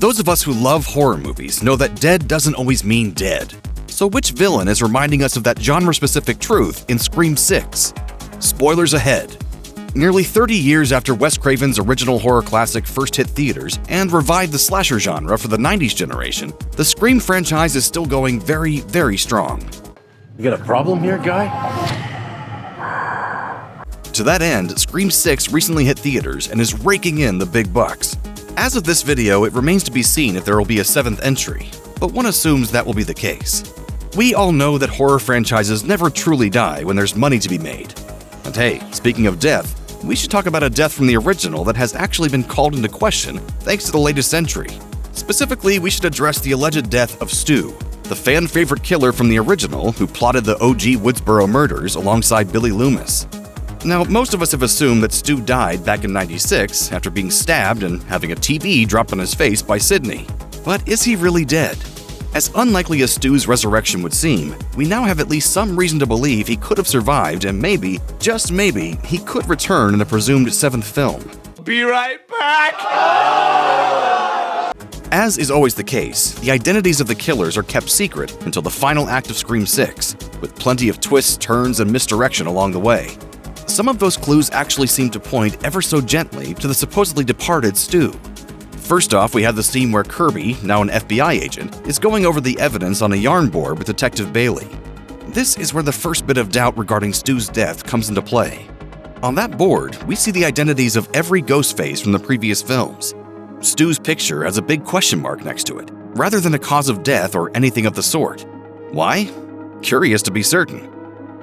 Those of us who love horror movies know that dead doesn't always mean dead. So which villain is reminding us of that genre-specific truth in Scream 6? Spoilers ahead. Nearly 30 years after Wes Craven's original horror classic first hit theaters and revived the slasher genre for the 90s generation, the Scream franchise is still going very, very strong. You got a problem here, guy? To that end, Scream 6 recently hit theaters and is raking in the big bucks. As of this video, it remains to be seen if there will be a 7th entry, but one assumes that will be the case. We all know that horror franchises never truly die when there's money to be made. And hey, speaking of death, we should talk about a death from the original that has actually been called into question thanks to the latest entry. Specifically, we should address the alleged death of Stu, the fan-favorite killer from the original who plotted the OG Woodsboro murders alongside Billy Loomis. Now, most of us have assumed that Stu died back in '96 after being stabbed and having a TV dropped on his face by Sidney. But is he really dead? As unlikely as Stu's resurrection would seem, we now have at least some reason to believe he could have survived and maybe, just maybe, he could return in the presumed 7th film. Be right back! As is always the case, the identities of the killers are kept secret until the final act of Scream 6, with plenty of twists, turns, and misdirection along the way. Some of those clues actually seem to point ever so gently to the supposedly departed Stu. First off, we have the scene where Kirby, now an FBI agent, is going over the evidence on a yarn board with Detective Bailey. This is where the first bit of doubt regarding Stu's death comes into play. On that board, we see the identities of every ghost face from the previous films. Stu's picture has a big question mark next to it, rather than a cause of death or anything of the sort. Why? Curious to be certain.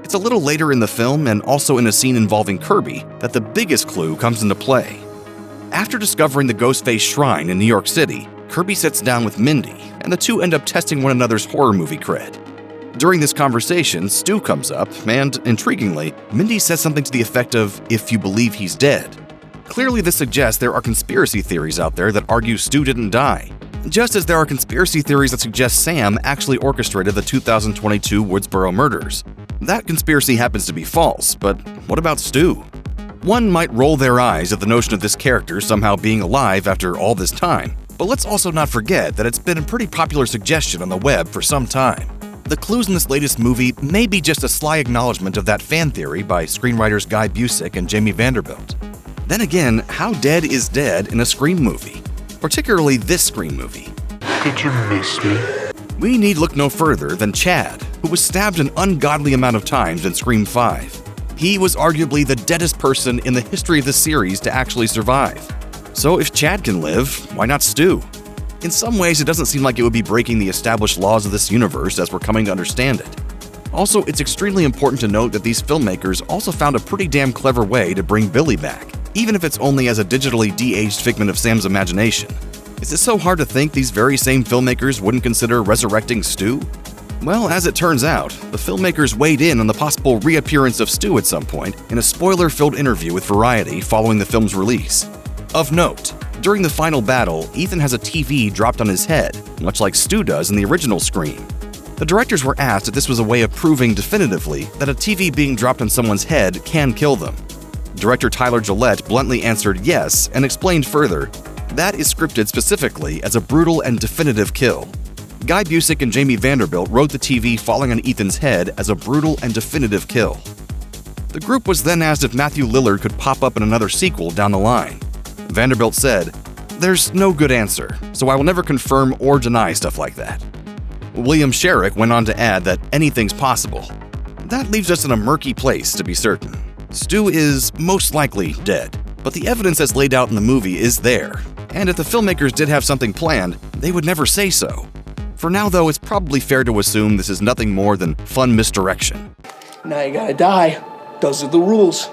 It's a little later in the film and also in a scene involving Kirby that the biggest clue comes into play. After discovering the Ghostface shrine in New York City, Kirby sits down with Mindy, and the two end up testing one another's horror movie cred. During this conversation, Stu comes up, and, intriguingly, Mindy says something to the effect of, "If you believe he's dead." Clearly, this suggests there are conspiracy theories out there that argue Stu didn't die, just as there are conspiracy theories that suggest Sam actually orchestrated the 2022 Woodsboro murders. That conspiracy happens to be false, but what about Stu? One might roll their eyes at the notion of this character somehow being alive after all this time, but let's also not forget that it's been a pretty popular suggestion on the web for some time. The clues in this latest movie may be just a sly acknowledgement of that fan theory by screenwriters Guy Busick and Jamie Vanderbilt. Then again, how dead is dead in a Scream movie? Particularly this Scream movie. Did you miss me? We need look no further than Chad, who was stabbed an ungodly amount of times in Scream 5. He was arguably the deadest person in the history of the series to actually survive. So if Chad can live, why not Stu? In some ways, it doesn't seem like it would be breaking the established laws of this universe as we're coming to understand it. Also, it's extremely important to note that these filmmakers also found a pretty damn clever way to bring Billy back, even if it's only as a digitally de-aged figment of Sam's imagination. Is it so hard to think these very same filmmakers wouldn't consider resurrecting Stu? Well, as it turns out, the filmmakers weighed in on the possible reappearance of Stu at some point in a spoiler-filled interview with Variety following the film's release. Of note, during the final battle, Ethan has a TV dropped on his head, much like Stu does in the original Scream. The directors were asked if this was a way of proving definitively that a TV being dropped on someone's head can kill them. Director Tyler Gillette bluntly answered yes and explained further, that is scripted specifically as a brutal and definitive kill. Guy Busick and Jamie Vanderbilt wrote the TV falling on Ethan's head as a brutal and definitive kill. The group was then asked if Matthew Lillard could pop up in another sequel down the line. Vanderbilt said, "There's no good answer, so I will never confirm or deny stuff like that." William Sherrick went on to add that anything's possible. That leaves us in a murky place, to be certain. Stu is most likely dead, but the evidence as laid out in the movie is there, and if the filmmakers did have something planned, they would never say so. For now, though, it's probably fair to assume this is nothing more than fun misdirection. Now you gotta die. Those are the rules.